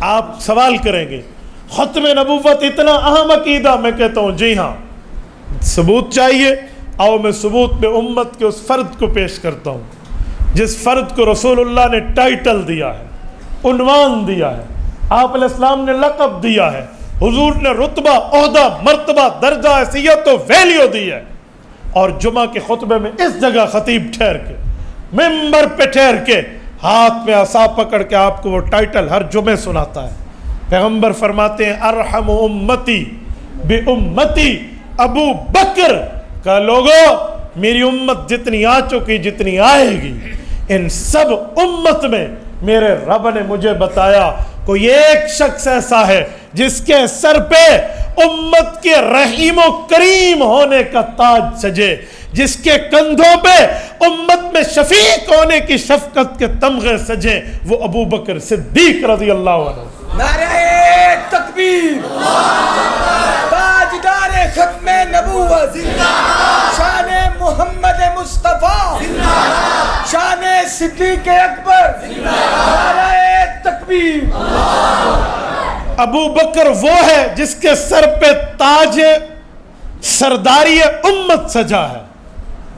آپ سوال کریں گے ختم نبوت اتنا اہم عقیدہ؟ میں کہتا ہوں جی ہاں، ثبوت چاہیے، آؤ میں ثبوت میں امت کے اس فرد کو پیش کرتا ہوں جس فرد کو رسول اللہ نے ٹائٹل دیا ہے، عنوان دیا ہے، آپ علیہ السلام نے لقب دیا ہے، حضور نے رتبہ، عہدہ، مرتبہ، درجہ، حیثیت و ویلیو دی ہے، اور جمعہ کے خطبے میں اس جگہ خطیب ٹھہر کے، ممبر پہ ٹھہر کے، ہاتھ میں عصا پکڑ کے آپ کو وہ ٹائٹل ہر جمعے سناتا ہے۔ پیغمبر فرماتے ہیں ارحم امتی بی امتی ابو بکر، کہ لوگو میری امت جتنی آ چکی، جتنی آئے گی، ان سب امت میں میرے رب نے مجھے بتایا کوئی ایک شخص ایسا ہے جس کے سر پہ امت کے رحیم و کریم ہونے کا تاج سجے، جس کے کندھوں پہ امت میں شفیق ہونے کی شفقت کے تمغے سجے، وہ ابو بکر صدیق رضی اللہ عنہ۔ نعرہ تکبیر، تاجدار ختم نبوت، شان محمد مصطفیٰ، شان صدیق اکبر، نعرہ تکبیر۔ ابو بکر وہ ہے جس کے سر پہ تاج سرداری امت سجا ہے،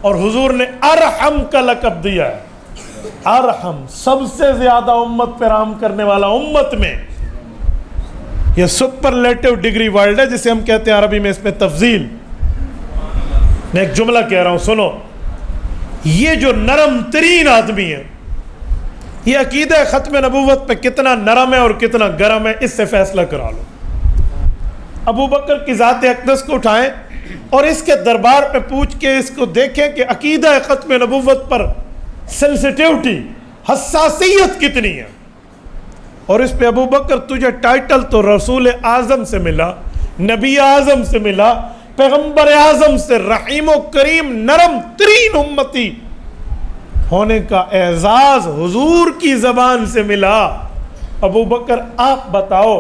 اور حضور نے ارحم کا لقب دیا ہے۔ ارحم، سب سے زیادہ امت پہ رحم کرنے والا امت میں۔ یہ سپرلیٹو ڈگری ورڈ ہے جسے ہم کہتے ہیں عربی میں اس میں تفضیل۔ میں ایک جملہ کہہ رہا ہوں، سنو۔ یہ جو نرم ترین آدمی ہے، یہ عقیدہ ختم نبوت پہ کتنا نرم ہے اور کتنا گرم ہے، اس سے فیصلہ کرا لو۔ ابو بکر کی ذات اقدس کو اٹھائیں اور اس کے دربار پہ پوچھ کے اس کو دیکھیں کہ عقیدہ ختم نبوت پر سینسٹیوٹی، حساسیت کتنی ہے، اور اس پہ ابو بکر تجھے ٹائٹل تو رسول اعظم سے ملا، نبی اعظم سے ملا، پیغمبر اعظم سے، رحیم و کریم نرم ترین امتی ہونے کا اعزاز حضور کی زبان سے ملا۔ ابو بکر آپ بتاؤ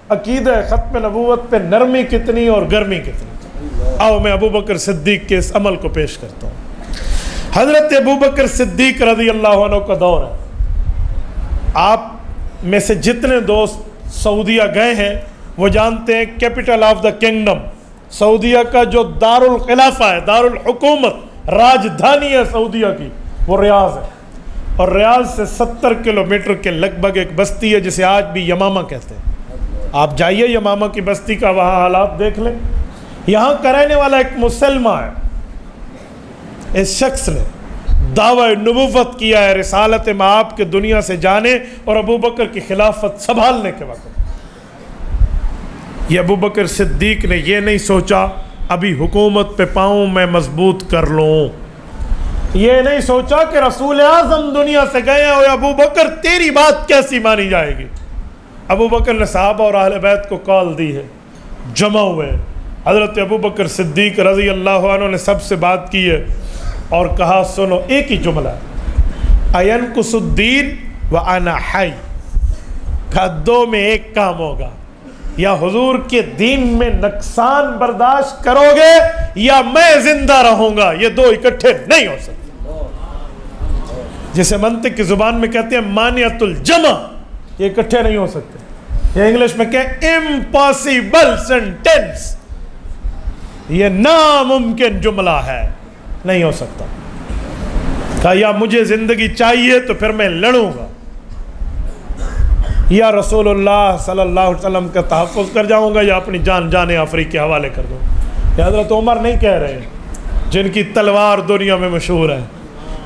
عقیدہ ختم نبوت پہ نرمی کتنی اور گرمی کتنی؟ آؤ میں ابو بکر صدیق کے اس عمل کو پیش کرتا ہوں۔ حضرت ابو بکر صدیق رضی اللہ عنہ کا دور ہے۔ آپ میں سے جتنے دوست سعودیہ گئے ہیں وہ جانتے ہیں کیپٹل آف دا کنگڈم، سعودیہ کا جو دار الخلافہ ہے، دار الحکومت، راجدھانی ہے سعودیہ کی، وہ ریاض ہے، اور ریاض سے 70 کلومیٹر کے لگ بھگ ایک بستی ہے جسے آج بھی یمامہ کہتے ہیں۔ آپ جائیے یمامہ کی بستی کا وہاں حالات دیکھ لیں۔ یہاں کا رہنے والا ایک مسلمہ ہے، اس شخص نے دعوی نبوت کیا ہے رسالت مآب کے دنیا سے جانے اور ابو بکر کی خلافت سنبھالنے کے وقت۔ یہ ابو بکر صدیق نے یہ نہیں سوچا ابھی حکومت پہ پاؤں میں مضبوط کر لوں، یہ نہیں سوچا کہ رسول اعظم دنیا سے گئے ہیں اور ابو بکر تیری بات کیسی مانی جائے گی۔ ابو بکر نے صحابہ اور اہل بیت کو کال دی ہے، جمع ہوئے، حضرت ابو بکر صدیق رضی اللہ عنہ نے سب سے بات کی ہے اور کہا سنو، ایک ہی جملہ، اَيَنْقُصُ الدِّينَ وَأَنَا حَيٌّ، کہا دو میں ایک کام ہوگا، یا حضور کے دین میں نقصان برداشت کرو گے یا میں زندہ رہوں گا، یہ دو اکٹھے نہیں ہو سکتے۔ جسے منطق کی زبان میں کہتے ہیں مانعۃ الجمع، یہ اکٹھے نہیں ہو سکتے۔ یہ انگلش میں کہیں امپاسبل سینٹینس، یہ ناممکن جملہ ہے، نہیں ہو سکتا۔ کہا یا مجھے زندگی چاہیے تو پھر میں لڑوں گا، یا رسول اللہ صلی اللہ علیہ وسلم کا تحفظ کر جاؤں گا، یا اپنی جان آفریقہ کے حوالے کر دوں گا۔ یہ حضرت عمر نہیں کہہ رہے جن کی تلوار دنیا میں مشہور ہے،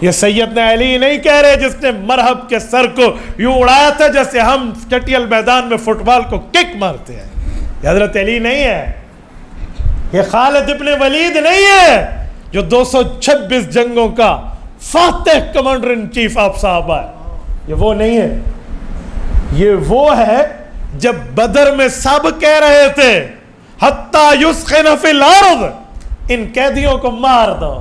یہ سیدنا علی نہیں کہہ رہے جس نے مرحب کے سر کو یوں اڑایا تھا جیسے ہم چٹیل میدان میں فٹ بال کو کک مارتے ہیں، یہ حضرت علی نہیں ہے، یہ خالد ابن ولید نہیں ہے جو 226 جنگوں کا فاتح کمانڈر ان چیف آپ صحابہ ہے، یہ وہ نہیں ہے۔ یہ وہ ہے جب بدر میں سب کہہ رہے تھے حتی یسخن فی الارض، ان قیدیوں کو مار دو،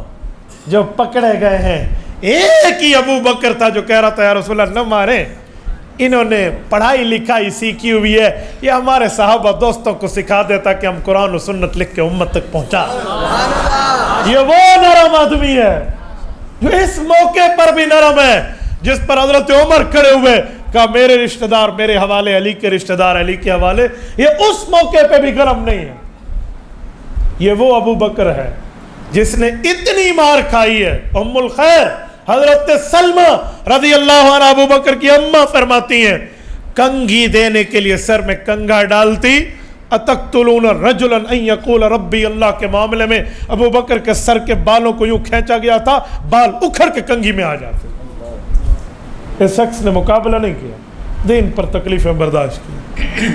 جو پکڑے گئے ہیں ایک ہی ابو بکر تھا جو کہہ رہا تھا یا رسول اللہ نہ مارے، انہوں نے پڑھائی لکھائی سیکھی ہوئی ہے، یہ ہمارے صحابہ دوستوں کو سکھا دیتا کہ ہم قرآن و سنت لکھ کے امت تک پہنچا۔ یہ وہ نرم آدمی ہے جو اس موقع پر بھی نرم ہے جس پر حضرت عمر کھڑے ہوئے کہا میرے رشتہ دار میرے حوالے، علی کے رشتہ دار علی کے حوالے. یہ اس موقع پہ بھی گرم نہیں ہے. یہ وہ ابو بکر ہے جس نے اتنی مار کھائی ہے. ام الخیر حضرت سلمہ رضی اللہ عنہ ابو بکر کی اماں فرماتی ہیں کنگھی دینے کے لیے سر میں کنگھا ڈالتی. اتقتلون رجلا ان یقول ربی اللہ کے معاملے میں ابو بکر کے سر کے بالوں کو یوں کھینچا گیا تھا، بال اکھڑ کے کنگھی میں آ جاتے. اس شخص نے مقابلہ نہیں کیا، دین پر تکلیفیں برداشت کی.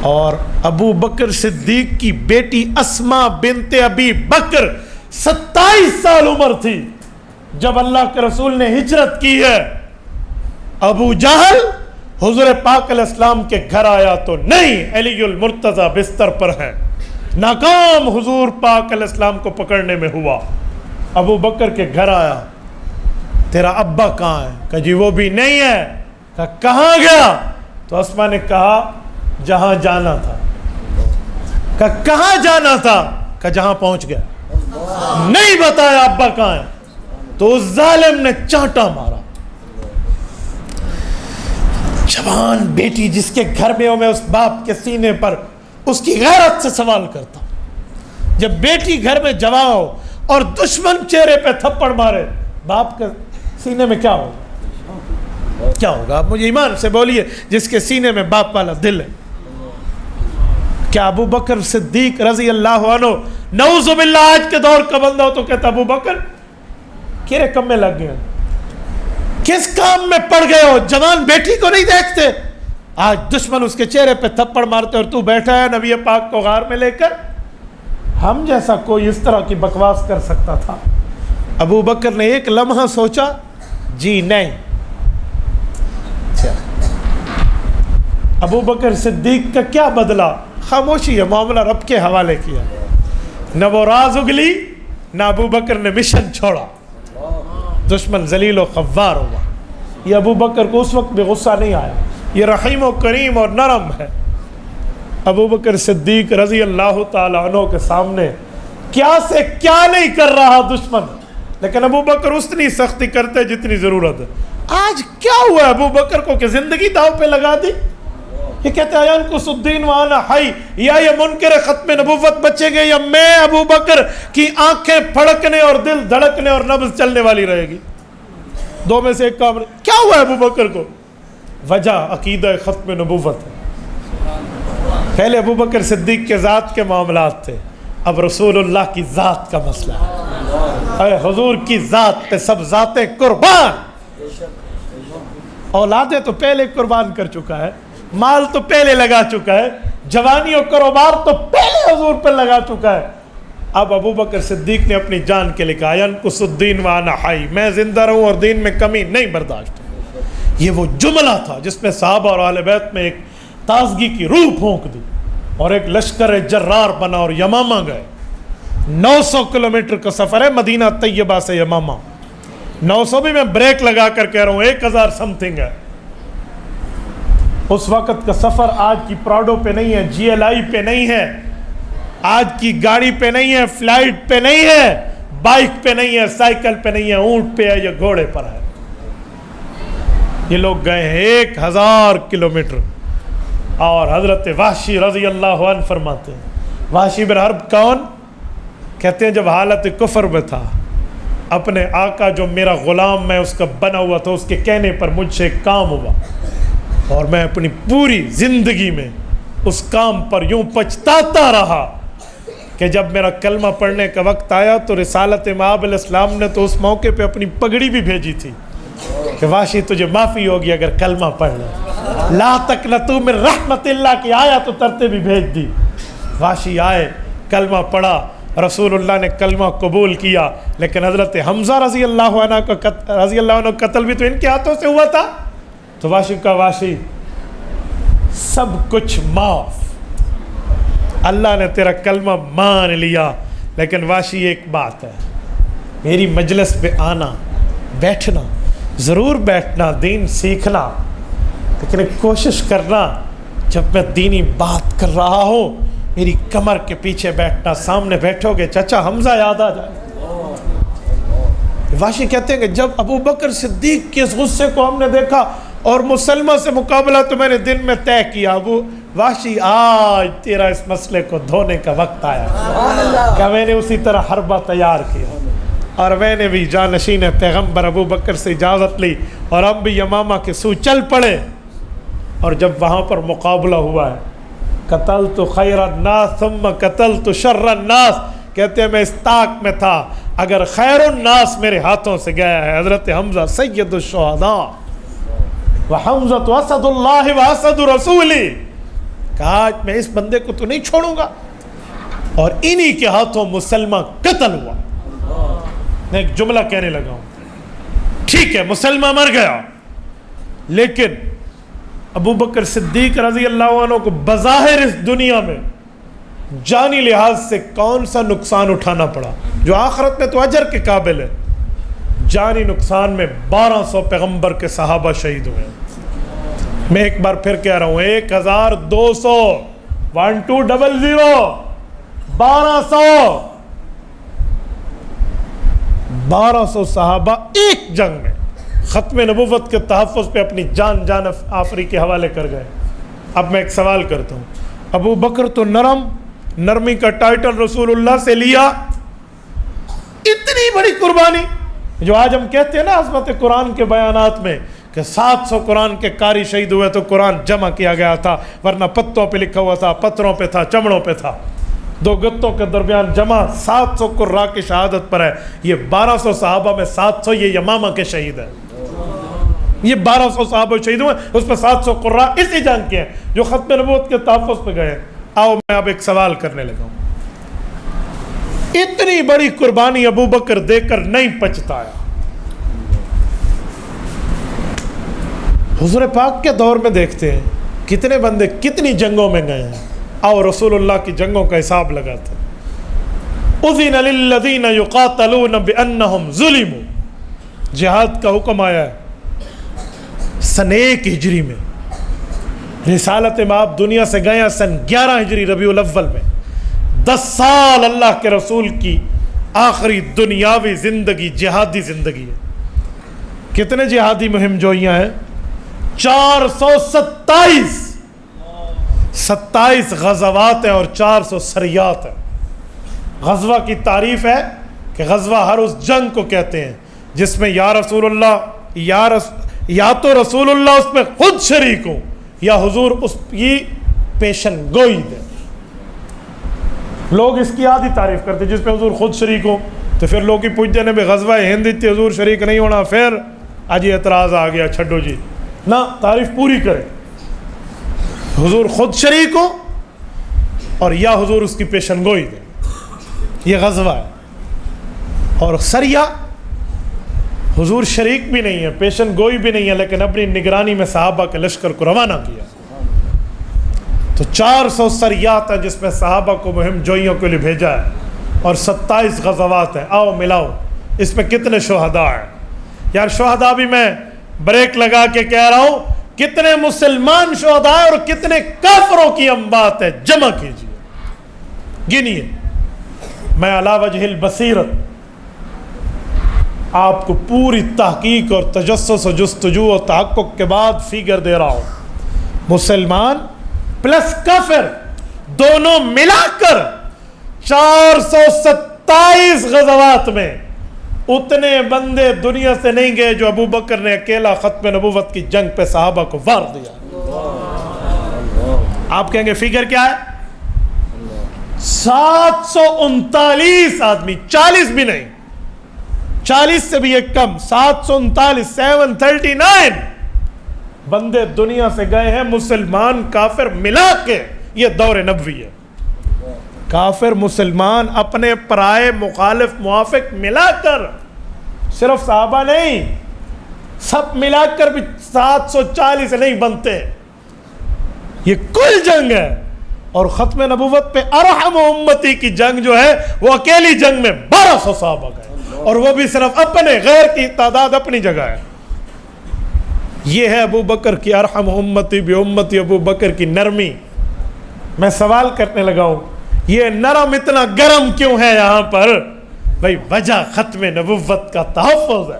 اور ابو بکر صدیق کی بیٹی اسما بنت ابی بکر 27 سال عمر تھی جب اللہ کے رسول نے ہجرت کی ہے. ابو جہل حضور پاک علیہ السلام کے گھر آیا تو نہیں، علی المرتضی بستر پر ہے. ناکام حضور پاک علیہ السلام کو پکڑنے میں ہوا. ابو بکر کے گھر آیا، تیرا ابا کہاں ہے؟ کہا جی وہ بھی نہیں ہے. کہا کہاں گیا؟ تو اسما نے کہا جہاں جانا تھا. کہا کہاں جانا تھا؟ کہا جہاں پہنچ گیا. نہیں بتایا ابا کہاں ہے. تو اس ظالم نے چانٹا مارا. جوان بیٹی جس کے گھر میں ہو، میں اس باپ کے سینے پر اس کی غیرت سے سوال کرتا ہوں. جب بیٹی گھر میں جوان ہو اور دشمن چہرے پہ تھپڑ مارے، باپ کے سینے میں کیا ہوگا؟ کیا ہوگا؟ آپ مجھے ایمان سے بولیے جس کے سینے میں باپ والا دل ہے. کیا ابو بکر صدیق رضی اللہ عنہ نعوذ باللہ آج کے دور کا بندہ ہو تو کہتا ابو بکر کیرے کم میں لگ گئے، کس کام میں پڑ گئے ہو؟ جوان بیٹی کو نہیں دیکھتے؟ آج دشمن اس کے چہرے پہ تھپڑ مارتے اور تو بیٹھا ہے نبی پاک کو غار میں لے کر. ہم جیسا کوئی اس طرح کی بکواس کر سکتا تھا؟ ابو بکر نے ایک لمحہ سوچا، جی نہیں. ابو بکر صدیق کا کیا بدلا؟ خاموشی ہے، معاملہ رب کے حوالے کیا. نہ وہ راز اگلی، نہ ابو بکر نے مشن چھوڑا. دشمن ذلیل و خوار ہوا. یہ ابو بکر کو اس وقت بھی غصہ نہیں آیا. یہ رحیم و کریم اور نرم ہے. ابو بکر صدیق رضی اللہ تعالی عنہ کے سامنے کیا سے کیا نہیں کر رہا دشمن، لیکن ابو بکر اتنی سختی کرتے جتنی ضرورت ہے. آج کیا ہوا ابو بکر کو کہ زندگی داؤ پہ لگا دی؟ یہ کہتے ہیں ینقص الدین وانا حی، یا یہ منکر ختم نبوت بچے گے یا میں ابو بکر کی آنکھیں پھڑکنے اور دل دھڑکنے اور نبض چلنے والی رہے گی. دو میں سے ایک کام. کیا ہوا ابو بکر کو؟ وجہ عقیدہ ختم نبوت ہے. پہلے ابو بکر صدیق کے ذات کے معاملات تھے، اب رسول اللہ کی ذات کا مسئلہ ہے. اے حضور کی ذات پہ سب ذاتیں قربان. اولادیں تو پہلے قربان کر چکا ہے، مال تو پہلے لگا چکا ہے، جوانی اور کاروبار تو پہلے حضور پر لگا چکا ہے. اب ابو بکر صدیق نے اپنی جان کے لکھا ینقص الدین وانا حی، میں زندہ رہوں اور دین میں کمی نہیں برداشت. یہ وہ جملہ تھا جس میں صحابہ اور اہل بیت میں ایک تازگی کی روح پھونک دی اور ایک لشکر جرار بنا اور یمامہ گئے. 900 کلومیٹر کا سفر ہے مدینہ طیبہ سے یمامہ. 900 بھی میں بریک لگا کر کہہ رہا ہوں، 1000 سم تھنگ ہے. اس وقت کا سفر آج کی پراڈو پہ نہیں ہے، جی ایل آئی پہ نہیں ہے، آج کی گاڑی پہ نہیں ہے، فلائٹ پہ نہیں ہے، بائک پہ نہیں ہے، سائیکل پہ نہیں ہے، اونٹ پہ ہے یا گھوڑے پر ہے. یہ لوگ گئے ہیں 1000 کلومیٹر. اور حضرت وحشی رضی اللہ عنہ فرماتے ہیں، وحشی بن حرب کون؟ کہتے ہیں جب حالت کفر میں تھا، اپنے آقا جو میرا غلام میں اس کا بنا ہوا تھا، اس کے کہنے پر مجھ سے ایک کام ہوا اور میں اپنی پوری زندگی میں اس کام پر یوں پچھتاتا رہا کہ جب میرا کلمہ پڑھنے کا وقت آیا تو رسالت مآب علیہ السلام نے تو اس موقع پہ اپنی پگڑی بھی بھیجی تھی کہ واشی تجھے معافی ہوگی اگر کلمہ پڑھ لے. لا تقنطوا من رحمت اللہ کی آیت اترتے بھی بھیج دی. واشی آئے، کلمہ پڑھا، رسول اللہ نے کلمہ قبول کیا. لیکن حضرت حمزہ رضی اللہ عنہ قتل بھی تو ان کے ہاتھوں سے ہوا تھا. تو واشی کا واشی سب کچھ معاف، اللہ نے تیرا کلمہ مان لیا، لیکن واشی ایک بات ہے، میری مجلس پہ آنا، بیٹھنا، ضرور بیٹھنا، دین سیکھنا، لیکن ایک کوشش کرنا جب میں دینی بات کر رہا ہوں میری کمر کے پیچھے بیٹھنا، سامنے بیٹھو گے چچا حمزہ یاد آ جائے. واشی کہتے ہیں کہ جب ابو بکر صدیق کے اس غصے کو ہم نے دیکھا اور مسلمہ سے مقابلہ تو میں نے دل میں طے کیا، ابو وحشی آج تیرا اس مسئلے کو دھونے کا وقت آیا، کہ میں نے اسی طرح حربہ تیار کیا، اور میں نے بھی جانشین پیغمبر ابو بکر سے اجازت لی، اور ہم بھی یمامہ کے سو چل پڑے۔ اور جب وہاں پر مقابلہ ہوا ہے، قتلت خیر الناس ثم قتلت شر الناس، کہتے ہیں میں اس طاق میں تھا، اگر خیر الناس میرے ہاتھوں سے گیا ہے، حضرت حمزہ سید الشہداء وحمزۃ اسد اللہ واسد رسولی، کہا آج میں اس بندے کو تو نہیں چھوڑوں گا، اور انہی کے ہاتھوں مسلمہ قتل ہوا۔ میں ایک جملہ کہنے لگا ہوں، ٹھیک ہے مسلمہ مر گیا، لیکن ابو بکر صدیق رضی اللہ عنہ کو بظاہر اس دنیا میں جانی لحاظ سے کون سا نقصان اٹھانا پڑا جو آخرت میں تو اجر کے قابل ہے؟ جانی نقصان میں 1200 پیغمبر کے صحابہ شہید ہوئے۔ میں ایک بار پھر کہہ رہا ہوں، 1200 1200 صحابہ ایک جنگ میں ختم نبوت کے تحفظ پہ اپنی جان آفری کے حوالے کر گئے۔ اب میں ایک سوال کرتا ہوں، ابو بکر تو نرمی کا ٹائٹل رسول اللہ سے لیا، اتنی بڑی قربانی جو آج ہم کہتے ہیں نا عظمت قرآن کے بیانات میں کہ 700 قرآن کے قاری شہید ہوئے تو قرآن جمع کیا گیا تھا، ورنہ پتوں پہ لکھا ہوا تھا، پتھروں پہ تھا، چمڑوں پہ تھا، 2 گتوں کے درمیان جمع 700 قراء کی شہادت پر ہے۔ یہ 1200 صحابہ میں 700 یہ یمامہ کے شہید ہیں، یہ 1200 صحابہ شہید ہوئے، اس میں 700 قراء اسی جنگ کے ہیں جو ختم نبوت کے تحفظ پہ گئے۔ آؤ میں اب ایک سوال کرنے لگا ہوں، اتنی بڑی قربانی ابو بکر دے کر نہیں پچھتایا؟ حضور پاک کے دور میں دیکھتے ہیں کتنے بندے کتنی جنگوں میں گئے ہیں، آؤ رسول اللہ کی جنگوں کا حساب لگاتے ہیں۔ اذن للذین یقاتلون بانہم ظلموا، جہاد کا حکم آیا ہے سن 1 ہجری میں، رسالت مآب دنیا سے گئے ہیں سن 11 ہجری ربیع الاول میں۔ 10 سال اللہ کے رسول کی آخری دنیاوی زندگی جہادی زندگی ہے۔ کتنے جہادی مہم جوئیاں ہیں؟ 27 غزوات ہیں اور 400 سریات ہیں۔ غزوہ کی تعریف ہے کہ غزوہ ہر اس جنگ کو کہتے ہیں جس میں یا رسول اللہ یا تو رسول اللہ اس میں خود شریک ہوں یا حضور اس کی پیشن گوئی دے۔ لوگ اس کی آدھی تعریف کرتے جس میں حضور خود شریک ہوں، تو پھر لوگ ہی پوچھتے ہیں غزوہ ہند تھی حضور شریک نہیں ہونا، پھر آج یہ اعتراض آ گیا چھڈو جی، نہ تعریف پوری کرے، حضور خود شریک ہو اور یا حضور اس کی پیشن گوئی دے، یہ غزوہ ہے۔ اور سریہ حضور شریک بھی نہیں ہے، پیشن گوئی بھی نہیں ہے، لیکن اپنی نگرانی میں صحابہ کے لشکر کو روانہ کیا۔ تو 400 سریات ہیں جس میں صحابہ کو مہم جوئیوں کے لیے بھیجا ہے، اور 27 غزوات ہیں۔ آؤ ملاؤ اس میں کتنے شہداء ہیں؟ یار شہداء بھی میں بریک لگا کے کہہ رہا ہوں، کتنے مسلمان شہداء اور کتنے کافروں کی انبات ہے، جمع کیجئے، گنیے۔ میں علی وجہ البصیرت آپ کو پوری تحقیق اور تجسس و جستجو و تحقق کے بعد فیگر دے رہا ہوں، مسلمان پلس کافر دونوں ملا کر 427 غزوات میں اتنے بندے دنیا سے نہیں گئے جو ابو بکر نے اکیلا ختم نبوت کی جنگ پہ صحابہ کو وار دیا۔ آپ کہیں گے فیگر کیا ہے؟ 739 آدمی، 40 بھی نہیں، 40 سے بھی ایک کم، 739 بندے دنیا سے گئے ہیں، مسلمان کافر ملا کے۔ یہ دور نبوی ہے، کافر مسلمان اپنے پرائے مخالف موافق ملا کر، صرف صحابہ نہیں، سب ملا کر بھی 740 نہیں بنتے، یہ کل جنگ ہے۔ اور ختم نبوت پہ ارحم امتی کی جنگ جو ہے وہ اکیلی جنگ میں 1200 صحابہ گئے، اور وہ بھی صرف اپنے، غیر کی تعداد اپنی جگہ ہے۔ یہ ہے ابو بکر کی ارحم امتی بی امتی، ابو بکر کی نرمی۔ میں سوال کرنے لگا ہوں، یہ نرم اتنا گرم کیوں ہے یہاں پر؟ بھائی وجہ ختم نبوت کا تحفظ ہے۔